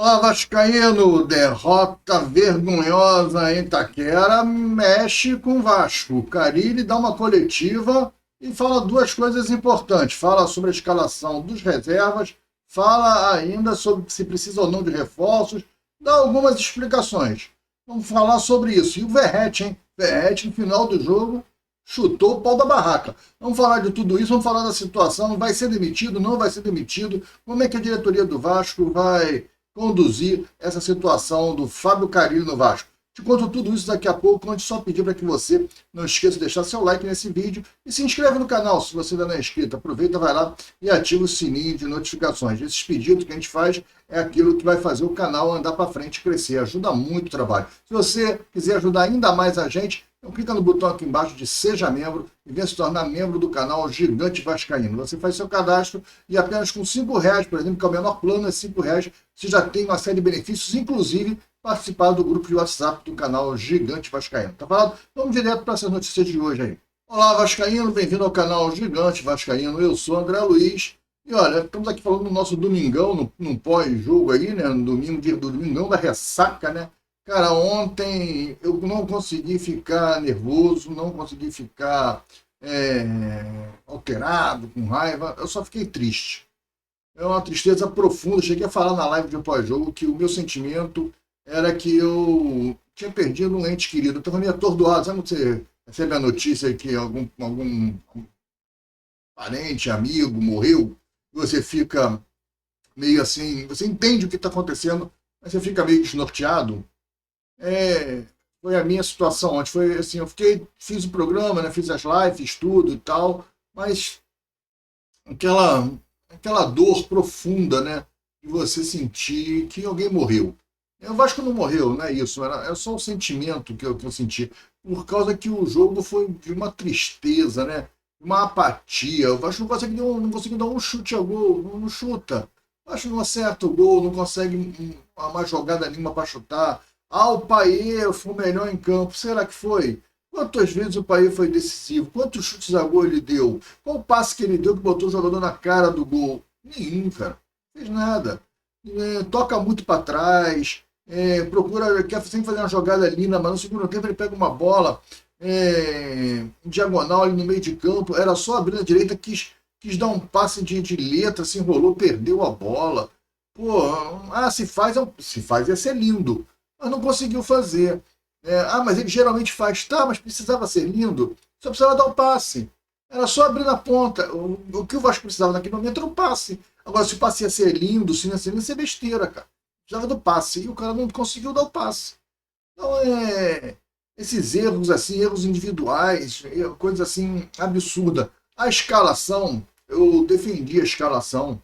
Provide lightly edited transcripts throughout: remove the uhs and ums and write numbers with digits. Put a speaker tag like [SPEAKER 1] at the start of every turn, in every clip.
[SPEAKER 1] Olá, Vascaíno, derrota vergonhosa em Itaquera mexe com o Vasco. O Carille dá uma coletiva e fala duas coisas importantes. Fala sobre a escalação dos reservas, fala ainda sobre se precisa ou não de reforços, dá algumas explicações. Vamos falar sobre isso. E o Verratti, hein? Verratti, no final do jogo, chutou o pau da barraca. Vamos falar de tudo isso, vamos falar da situação. Vai ser demitido, não vai ser demitido? Como é que a diretoria do Vasco vai conduzir essa situação do Fábio Carille no Vasco? Te conto tudo isso daqui a pouco, antes só pedir para que você não esqueça de deixar seu like nesse vídeo e se inscreve no canal se você ainda não é inscrito. Aproveita, vai lá e ativa o sininho de notificações. Esses pedidos que a gente faz é aquilo que vai fazer o canal andar para frente e crescer. Ajuda muito o trabalho. Se você quiser ajudar ainda mais a gente, então clica no botão aqui embaixo de Seja Membro e venha se tornar membro do canal Gigante Vascaíno. Você faz seu cadastro e apenas com R$ 5, por exemplo, que é o menor plano, é R$ 5, você já tem uma série de benefícios, inclusive participar do grupo de WhatsApp do canal Gigante Vascaíno. Tá falado? Vamos direto para essas notícias de hoje aí. Olá, Vascaíno, bem-vindo ao canal Gigante Vascaíno. Eu sou André Luiz. E olha, estamos aqui falando do nosso domingão, no pós-jogo aí, né? No domingo, dia do domingão da ressaca, né? Cara, ontem eu não consegui ficar nervoso, não consegui ficar alterado, com raiva, eu só fiquei triste. É uma tristeza profunda. Cheguei a falar na live de pós-jogo que o meu sentimento era que eu tinha perdido um ente querido. Eu estava meio atordoado. Sabe quando você recebe a notícia que algum parente, amigo morreu? E você fica meio assim, você entende o que está acontecendo, mas você fica meio desnorteado. É, foi a minha situação ontem. Foi assim, fiz o programa, né, fiz as lives, fiz tudo e tal, mas aquela, aquela dor profunda, né, de você sentir que alguém morreu. O Vasco não morreu, não é isso, era só o sentimento que eu senti, por causa que o jogo foi de uma tristeza, né, uma apatia. O Vasco não conseguiu dar um chute ao gol, não chuta. O Vasco não acerta o gol, não consegue uma jogada nenhuma para chutar. Ah, o Payet foi o melhor em campo. Será que foi? Quantas vezes o Payet foi decisivo? Quantos chutes a gol ele deu? Qual o passe que ele deu que botou o jogador na cara do gol? Nenhum, cara. Não fez nada. Toca muito para trás. Quer sempre fazer uma jogada linda, mas no segundo tempo ele pega uma bola em diagonal ali no meio de campo. Era só abrir na direita, quis dar um passe de letra, se enrolou, perdeu a bola. Pô, se faz ia ser lindo, mas não conseguiu fazer. Mas ele geralmente faz, tá, mas precisava ser lindo, só precisava dar um passe. Era só abrir na ponta. O que o Vasco precisava naquele momento era um passe. Agora, se o passe ia ser lindo, se não ia ser lindo, ia ser besteira, cara. Precisava do passe e o cara não conseguiu dar o passe. Então, esses erros, assim, erros individuais, coisas assim, absurda. A escalação, eu defendi a escalação,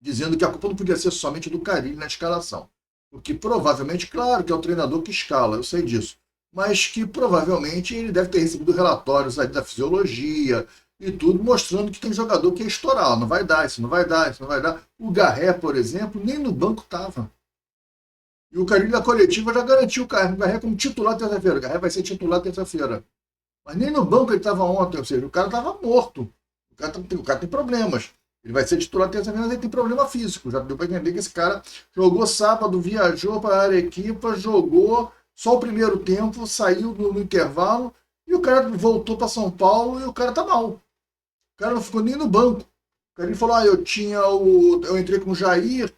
[SPEAKER 1] dizendo que a culpa não podia ser somente do Carille na escalação. Porque provavelmente, claro que é o treinador que escala, eu sei disso. Mas que provavelmente ele deve ter recebido relatórios aí da fisiologia e tudo, mostrando que tem jogador que é estourar. Não vai dar, isso não vai dar, isso não vai dar. O Garré, por exemplo, nem no banco estava. E o Carille da coletiva já garantiu o Garré como titular terça-feira. O Garré vai ser titular terça-feira. Mas nem no banco ele estava ontem, ou seja, o cara estava morto. O cara tem problemas. Ele vai ser titular terça-feira, mas ele tem problema físico. Já deu para entender que esse cara jogou sábado, viajou para a Arequipa, jogou só o primeiro tempo, saiu no intervalo, e o cara voltou para São Paulo e o cara tá mal. O cara não ficou nem no banco. O cara falou, eu entrei com o Jair,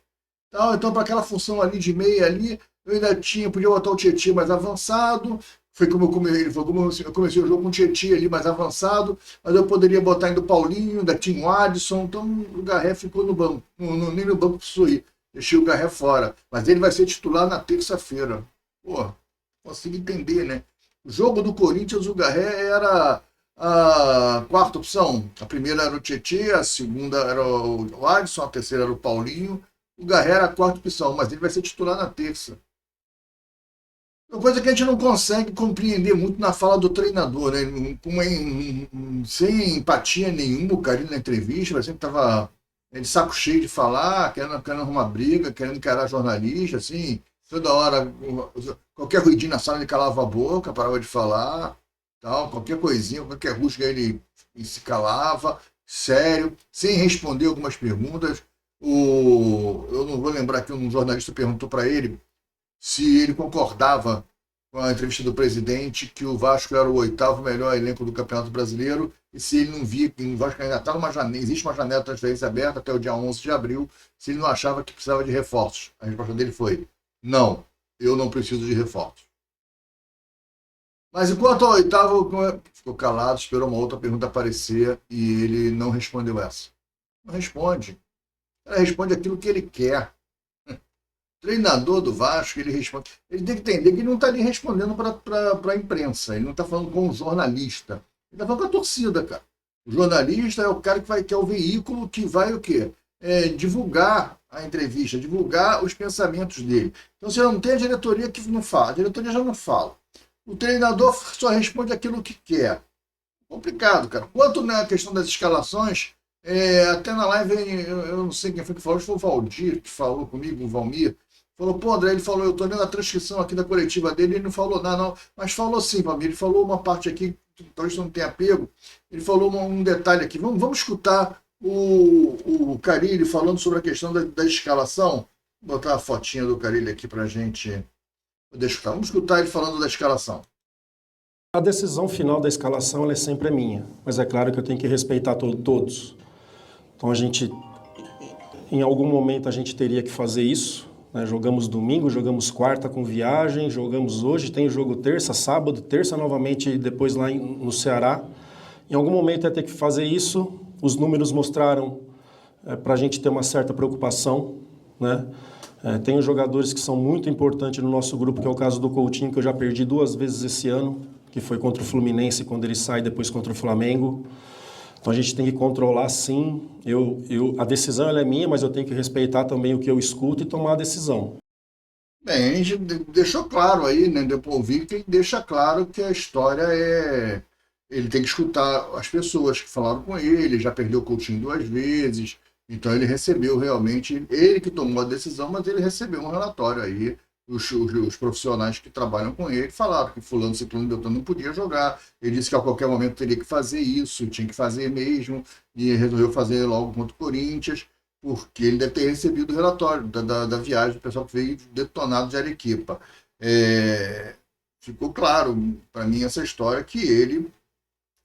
[SPEAKER 1] tal, então para aquela função ali de meia ali, eu ainda podia botar o Tietchan mais avançado. Foi como ele falou, como eu comecei o jogo com o Tietchan ali mais avançado, mas eu poderia botar ainda o Paulinho, ainda tinha o Adson, então o Garré ficou no banco, nem no banco precisou ir. Deixei o Garré fora, mas ele vai ser titular na terça-feira. Pô, consigo entender, né? O jogo do Corinthians, o Garré era a quarta opção. A primeira era o Tietchan, a segunda era o Adson, a terceira era o Paulinho. O Garré era a quarta opção, mas ele vai ser titular na terça. Uma coisa que a gente não consegue compreender muito na fala do treinador, né? Sem empatia nenhuma, o Carille na entrevista, mas sempre estava de saco cheio de falar, querendo arrumar briga, querendo encarar jornalista, assim, toda hora, qualquer ruidinho na sala ele calava a boca, parava de falar, tal, qualquer coisinha, qualquer rusga ele se calava, sério, sem responder algumas perguntas. Eu não vou lembrar que um jornalista perguntou para ele se ele concordava com a entrevista do presidente que o Vasco era o oitavo melhor elenco do Campeonato Brasileiro e se ele não via que o Vasco ainda está numa janela, existe uma janela de transferência aberta até o dia 11 de abril, se ele não achava que precisava de reforços. A resposta dele foi: não, eu não preciso de reforços. Mas enquanto ao oitavo, ficou calado, esperou uma outra pergunta aparecer e ele não respondeu essa. Não responde. Ela responde aquilo que ele quer. Treinador do Vasco, ele responde. Ele tem que entender que ele não está ali respondendo para a imprensa, ele não está falando com o jornalista. Ele está falando com a torcida, cara. O jornalista é o cara que é o veículo que vai o quê? Divulgar a entrevista, divulgar os pensamentos dele. Então você não tem a diretoria que não fala, a diretoria já não fala. O treinador só responde aquilo que quer. Complicado, cara. Quanto na questão das escalações, até na live, eu não sei quem foi que falou, acho que foi o Valdir que falou comigo, o Valmir. Falou, pô, André, ele falou, eu tô lendo a transcrição aqui da coletiva dele, ele não falou nada, não. Mas falou sim, Valmir, ele falou uma parte aqui, talvez não tenha pego, ele falou um detalhe aqui. Vamos escutar o Carille falando sobre a questão da escalação. Vou botar a fotinha do Carille aqui pra gente. Vamos escutar ele falando da escalação.
[SPEAKER 2] A decisão final da escalação ela é sempre minha, mas é claro que eu tenho que respeitar todos. Então em algum momento a gente teria que fazer isso, né? Jogamos domingo, jogamos quarta com viagem, jogamos hoje, tem o jogo terça, sábado, terça novamente depois lá no Ceará. Em algum momento ia ter que fazer isso, os números mostraram para a gente ter uma certa preocupação, né? Tem jogadores que são muito importantes no nosso grupo, que é o caso do Coutinho, que eu já perdi 2 vezes esse ano, que foi contra o Fluminense, quando ele sai, depois contra o Flamengo. Então a gente tem que controlar, sim. A decisão ela é minha, mas eu tenho que respeitar também o que eu escuto e tomar a decisão.
[SPEAKER 1] Bem, a gente deixou claro aí, né, depois ouvir, que ele deixa claro que a história é... Ele tem que escutar as pessoas que falaram com ele, já perdeu o Coutinho 2 vezes, então ele recebeu realmente, ele que tomou a decisão, mas ele recebeu um relatório aí. Os profissionais que trabalham com ele falaram que fulano, ciclano, beltrano não podia jogar. Ele disse que a qualquer momento teria que fazer isso, tinha que fazer mesmo, e resolveu fazer logo contra o Corinthians, porque ele deve ter recebido o relatório da viagem do pessoal que veio detonado de Arequipa. Ficou claro para mim essa história que ele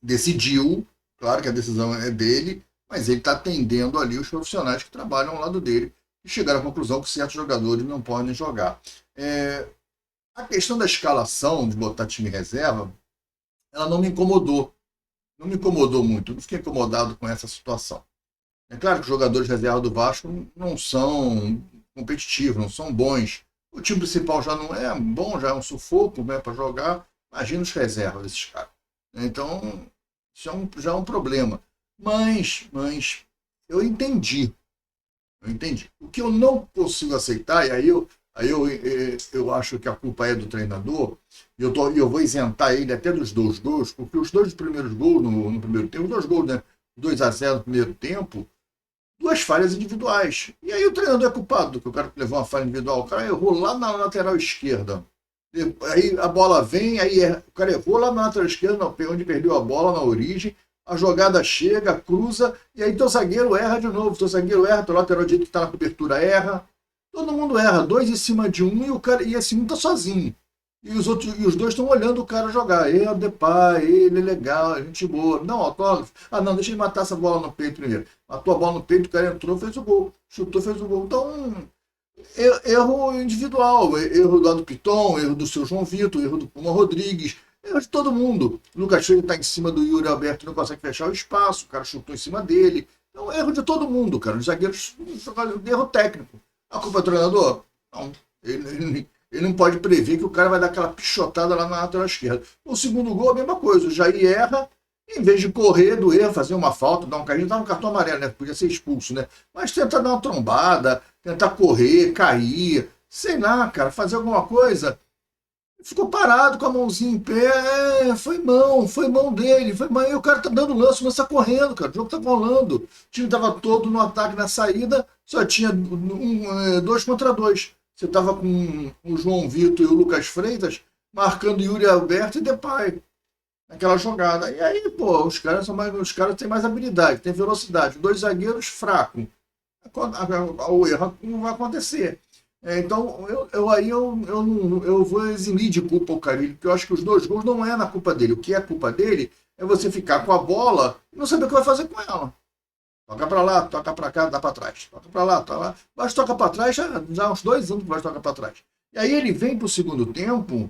[SPEAKER 1] decidiu, claro que a decisão é dele, mas ele está atendendo ali os profissionais que trabalham ao lado dele e chegaram à conclusão que certos jogadores não podem jogar. A questão da escalação, de botar time reserva, ela não me incomodou. Não me incomodou muito, não fiquei incomodado com essa situação. É claro que os jogadores de reserva do Vasco não são competitivos, não são bons. O time principal já não é bom, já é um sufoco, né, para jogar. Imagina os reservas desses caras. Então, isso já é um problema. Mas eu entendi. O que eu não consigo aceitar, e aí eu acho que a culpa é do treinador, e eu vou isentar ele até dos 2 gols, porque os 2 primeiros gols no primeiro tempo, os 2 gols, né? 2-0 no primeiro tempo, 2 falhas individuais. E aí o treinador é culpado, que o cara levou uma falha individual, o cara errou lá na lateral esquerda. Aí a bola vem, o cara errou lá na lateral esquerda, onde perdeu a bola na origem, a jogada chega, cruza, e aí teu zagueiro erra de novo, teu lateral direito que está na cobertura erra, todo mundo erra, 2 em cima de um e esse um está sozinho. E os 2 estão olhando o cara jogar. Ele é o Depay, ele é legal, gente boa. Não, autógrafo. Não, deixa ele matar essa bola no peito primeiro. Matou a bola no peito, o cara entrou, fez o gol. Chutou, fez o gol. Então, erro individual, erro do lado do Piton, erro do seu João Vitor, erro do Puma Rodrigues, erro de todo mundo. O Lucas Freire está em cima do Yuri Alberto e não consegue fechar o espaço, o cara chutou em cima dele. Então, erro de todo mundo, cara. Os zagueiros, erro técnico. A culpa é do treinador? Não. Ele não pode prever que o cara vai dar aquela pichotada lá na lateral esquerda. O segundo gol, a mesma coisa. O Jair erra, em vez de correr do erro, fazer uma falta, dar um carrinho, dar um cartão amarelo, né? Podia ser expulso, né? Mas tenta dar uma trombada, tentar correr, cair, sei lá, cara, fazer alguma coisa. Ficou parado com a mãozinha em pé, foi mão dele, foi mão. E o cara tá dando lance, mas tá correndo, cara. O jogo tá rolando. O time tava todo no ataque, na saída, só tinha 2 contra 2. Você tava com o João Vitor e o Lucas Freitas marcando Yuri Alberto e Depay naquela jogada. E aí, pô, os caras têm mais habilidade, têm velocidade. 2 zagueiros fracos. o erro não vai acontecer. Então, eu vou eximir de culpa o Carille, porque eu acho que os dois gols não é na culpa dele. O que é culpa dele é você ficar com a bola e não saber o que vai fazer com ela. Toca para lá, toca para cá, dá para trás. Toca para lá, toca lá. Mas toca para trás, já há uns 2 anos que vai tocar para trás. E aí ele vem para o segundo tempo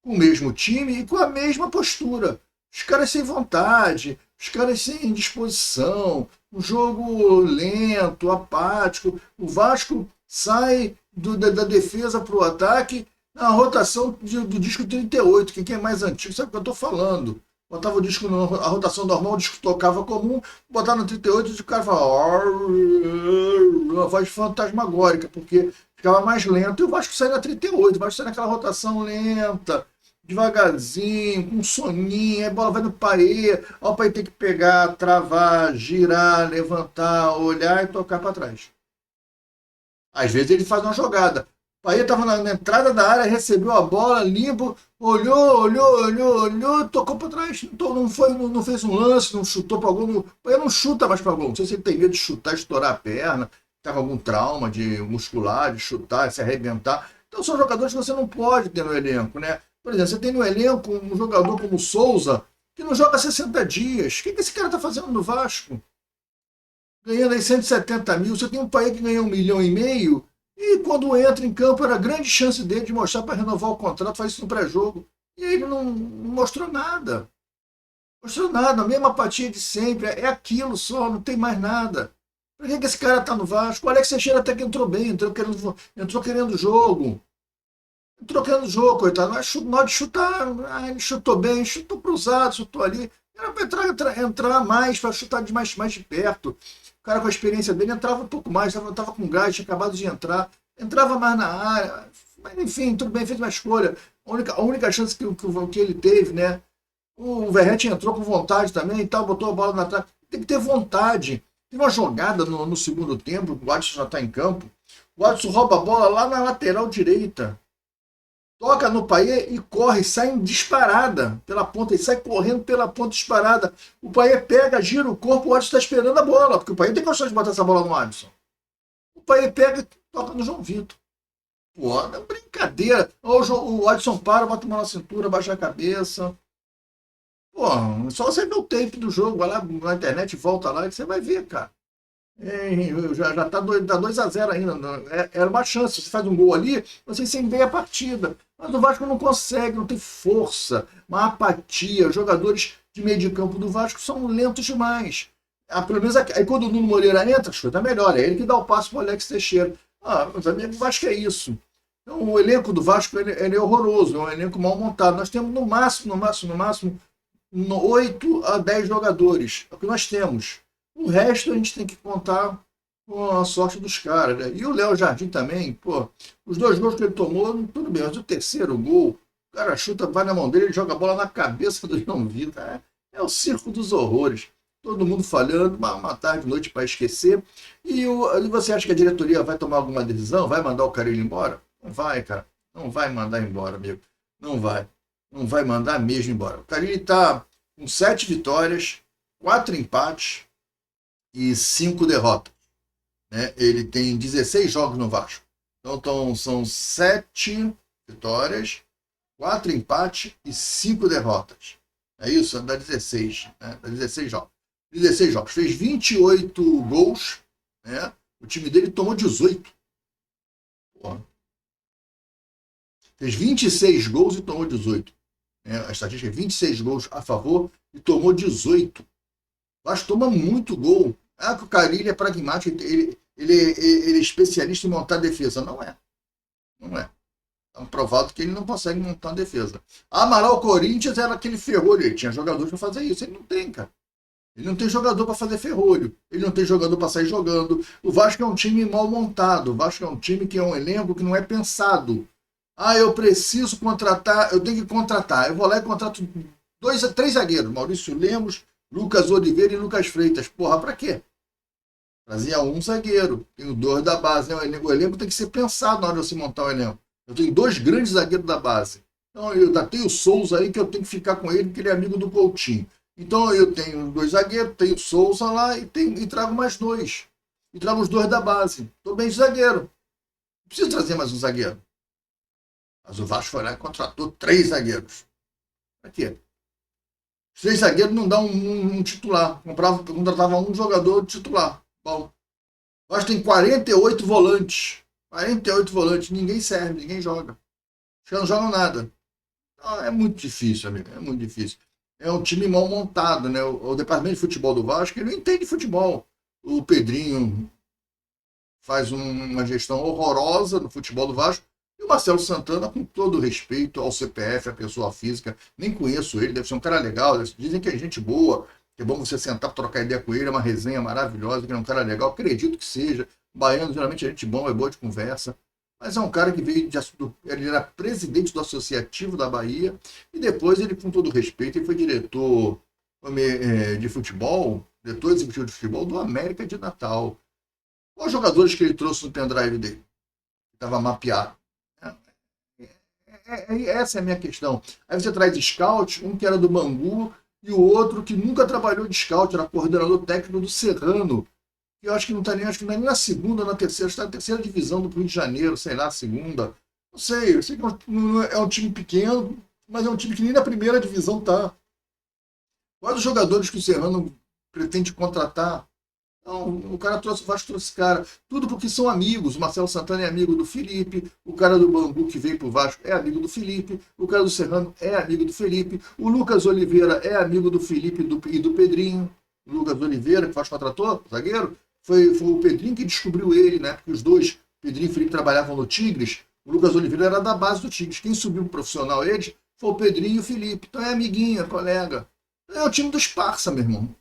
[SPEAKER 1] com o mesmo time e com a mesma postura. Os caras sem vontade, os caras sem disposição, um jogo lento, apático. O Vasco sai da defesa para o ataque na rotação do disco 38. Quem é mais antigo sabe o que eu estou falando. Botava o disco, a rotação normal, o disco tocava comum, botava no 38 e o cara falava uma voz fantasmagórica, porque ficava mais lento e o Vasco sai na 38, o Vasco sai naquela rotação lenta, devagarzinho, com soninho, aí a bola vai no Paê, aí o Paê tem que pegar, travar, girar, levantar, olhar e tocar para trás. Às vezes ele faz uma jogada. O Paê estava na entrada da área, recebeu a bola, limpo, olhou, tocou para trás. Não fez um lance, não chutou para gol. O Paê não chuta mais para gol. Não sei se ele tem medo de chutar, estourar a perna, está com algum trauma de muscular, de chutar, se arrebentar. Então são jogadores que você não pode ter no elenco, né? Por exemplo, você tem no elenco um jogador como o Souza, que não joga 60 dias. O que esse cara está fazendo no Vasco? Ganhando aí 170 mil. Você tem um Paê que ganhou 1,5 milhão. E quando entra em campo, era a grande chance dele de mostrar para renovar o contrato, faz isso no pré-jogo. E aí ele não mostrou nada. Mostrou nada, a mesma apatia de sempre. É aquilo só, não tem mais nada. Por que esse cara tá no Vasco? O Alex Teixeira até que entrou bem, entrou querendo jogo. Entrou querendo jogo, coitado. Mas na hora de chutar, ele chutou bem, chutou cruzado, chutou ali. Era para entrar mais, para chutar mais de perto. O cara com a experiência dele entrava um pouco mais, estava com gás, tinha acabado de entrar, entrava mais na área, mas enfim, tudo bem, fez uma escolha. A única chance que ele teve, né? O Verratti entrou com vontade também e tal, botou a bola na trave. Tem que ter vontade. Tem uma jogada no segundo tempo, o Adson já está em campo. O Adson rouba a bola lá na lateral direita. Toca no Paê e corre, sai disparada pela ponta, ele sai correndo pela ponta disparada. O Paê pega, gira o corpo, o Adson está esperando a bola, porque o Paê tem condições de botar essa bola no Adson. O Paê pega e toca no João Vitor. Pô, é brincadeira. O Adson para, bota a mão na cintura, baixa a cabeça. Pô, só você ver o tape do jogo, vai lá na internet, volta lá e você vai ver, cara. Já tá 2-0 ainda. Era uma chance. Você faz um gol ali, você incendeia a partida. Mas o Vasco não consegue, não tem força, uma apatia. Os jogadores de meio de campo do Vasco são lentos demais. Pelo menos aí quando o Nuno Moreira entra, chuta melhor. É ele que dá o passo para o Alex Teixeira. Meus amigos, o Vasco é isso. Então, o elenco do Vasco ele é horroroso, é um elenco mal montado. Nós temos no máximo 8 a 10 jogadores. É o que nós temos. O resto a gente tem que contar com a sorte dos caras, né? E o Léo Jardim também, pô, os 2 gols que ele tomou, tudo bem, mas o terceiro gol, o cara chuta, vai na mão dele, ele joga a bola na cabeça do João Vitor. É o circo dos horrores. Todo mundo falhando, uma tarde, noite para esquecer. E você acha que a diretoria vai tomar alguma decisão? Vai mandar o Carille embora? Não vai, cara. Não vai mandar embora, amigo. Não vai. Não vai mandar mesmo embora. O Carille está com 7 vitórias, 4 empates e 5 derrotas. Né? Ele tem 16 jogos no Vasco. Então são 7 vitórias, 4 empates e 5 derrotas. É isso? Dá 16. Né? Dá 16 jogos. 16 jogos. Fez 28 gols. Né? O time dele tomou 18. Porra. Fez 26 gols e tomou 18. A estatística é 26 gols a favor e tomou 18. O Vasco toma muito gol. Que o Carille é pragmático, ele é especialista em montar defesa. Não é. Não é. É provado que ele não consegue montar defesa. Amaral Corinthians era aquele ferrolho. Ele tinha jogadores para fazer isso. Ele não tem, cara. Ele não tem jogador para fazer ferrolho. Ele não tem jogador para sair jogando. O Vasco é um time mal montado. O Vasco é um time que é um elenco que não é pensado. Eu preciso contratar, eu tenho que contratar. Eu vou lá e contrato 3 zagueiros. Maurício Lemos, Lucas Oliveira e Lucas Freitas. Porra, pra quê? Trazia um zagueiro. Tenho 2 da base. Né? O elenco tem que ser pensado na hora de você montar o elenco. Eu tenho 2 grandes zagueiros da base. Então eu ainda tenho o Souza aí que eu tenho que ficar com ele porque ele é amigo do Coutinho. Então eu tenho 2 zagueiros, tenho o Souza lá e trago mais 2. e trago os 2 da base. Estou bem de zagueiro. Não preciso trazer mais um zagueiro. Mas o Vasco foi lá e contratou 3 zagueiros. Para quê? Os 3 zagueiros não dão um titular. Contratava um jogador titular. Bom, o Vasco tem 48 volantes. 48 volantes. Ninguém serve, ninguém joga. Os caras não jogam nada. Então, é muito difícil, amigo. É muito difícil. É um time mal montado, né? O departamento de futebol do Vasco, ele não entende futebol. O Pedrinho faz uma gestão horrorosa no futebol do Vasco. E o Marcelo Santana, com todo respeito ao CPF, à pessoa física, nem conheço ele, deve ser um cara legal. Dizem que é gente boa, que é bom você sentar para trocar ideia com ele, é uma resenha maravilhosa, que é um cara legal. Acredito que seja. Baiano geralmente é gente boa, é boa de conversa. Mas é um cara que veio ele era presidente do Associativo da Bahia e depois ele, com todo respeito, ele foi diretor de futebol, diretor executivo de futebol do América de Natal. Quais jogadores que ele trouxe no pendrive dele? Estava mapeado. Essa é a minha questão. Aí você traz scout, um que era do Bangu e o outro que nunca trabalhou de scout, era coordenador técnico do Serrano. Eu acho que não está nem, acho que não é nem na segunda ou na terceira, está na terceira divisão do Rio de Janeiro, sei lá, segunda. Não sei, eu sei que é um time pequeno, mas é um time que nem na primeira divisão tá. Quais os jogadores que o Serrano pretende contratar? Não, o cara trouxe, o Vasco trouxe cara. Tudo porque são amigos. O Marcelo Santana é amigo do Felipe, o cara do Bangu que veio pro Vasco é amigo do Felipe, o cara do Serrano é amigo do Felipe, o Lucas Oliveira é amigo do Felipe e do Pedrinho. O Lucas Oliveira, que o Vasco contratou, zagueiro, foi o Pedrinho que descobriu ele, né? Porque os dois, Pedrinho e Felipe, trabalhavam no Tigres. O Lucas Oliveira era da base do Tigres. Quem subiu pro profissional eles foi o Pedrinho e o Felipe. Então é amiguinho, é colega. É o time dos parça, meu irmão.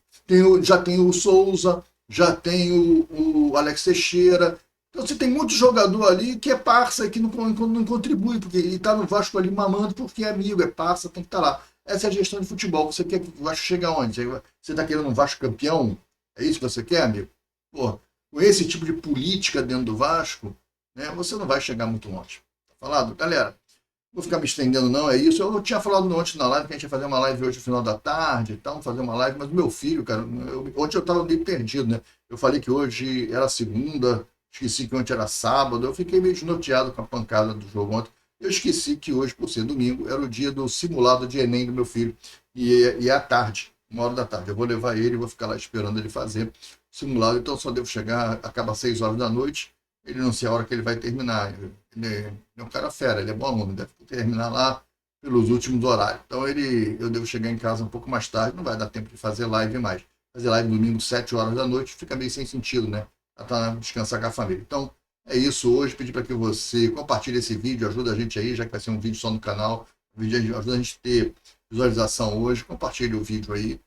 [SPEAKER 1] Já tem o Souza, já tem o Alex Teixeira. Então você tem muito jogador ali que é parça, que não contribui, porque ele está no Vasco ali mamando porque é amigo, é parça, tem que estar lá. Essa é a gestão de futebol. Você quer que o Vasco chegue aonde? Você está querendo um Vasco campeão? É isso que você quer, amigo? Pô, com esse tipo de política dentro do Vasco, né, você não vai chegar muito longe. Tá falado? Galera, não vou ficar me estendendo não, é isso. Eu tinha falado ontem na live que a gente ia fazer uma live hoje no final da tarde e tal, fazer uma live, mas o meu filho, cara, ontem eu estava meio perdido, né? Eu falei que hoje era segunda, esqueci que ontem era sábado, eu fiquei meio desnorteado com a pancada do jogo ontem. Eu esqueci que hoje, por ser domingo, era o dia do simulado de Enem do meu filho, e é à tarde, 1 hora da tarde. Eu vou levar ele, vou ficar lá esperando ele fazer simulado, então só devo chegar, acaba às 6 horas da noite, ele não sei a hora que ele vai terminar. Ele é um cara fera, ele é bom aluno, deve terminar lá pelos últimos horários. Então eu devo chegar em casa um pouco mais tarde, não vai dar tempo de fazer live mais. Fazer live domingo, 7 horas da noite, fica meio sem sentido, né? Pra descansar com a família. Então, é isso hoje. Pedir para que você compartilhe esse vídeo, ajuda a gente aí, já que vai ser um vídeo só no canal. O vídeo ajuda a gente a ter visualização hoje. Compartilhe o vídeo aí.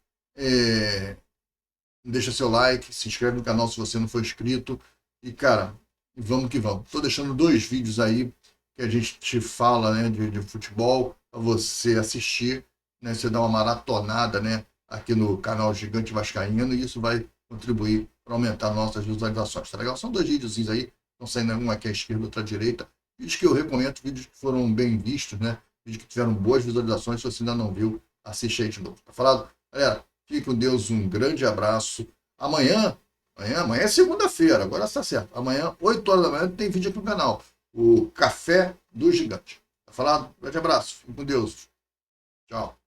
[SPEAKER 1] Deixa seu like, se inscreve no canal se você não for inscrito. E, cara, vamos que vamos. Estou deixando 2 vídeos aí que a gente te fala, né, de futebol, para você assistir, né? Você dá uma maratonada, né, aqui no canal Gigante Vascaíno, e isso vai contribuir para aumentar nossas visualizações. Tá legal? São 2 videozinhos aí, estão saindo um aqui à esquerda, outro à direita. Vídeos que eu recomendo, vídeos que foram bem vistos, né? Vídeos que tiveram boas visualizações. Se você ainda não viu, assiste aí de novo. Tá falado? Galera, fique com Deus, um grande abraço. Amanhã é segunda-feira, agora está certo. Amanhã, 8 horas da manhã, tem vídeo aqui no canal. O Café do Gigante. Tá falado? Um grande abraço. Fique com Deus. Tchau.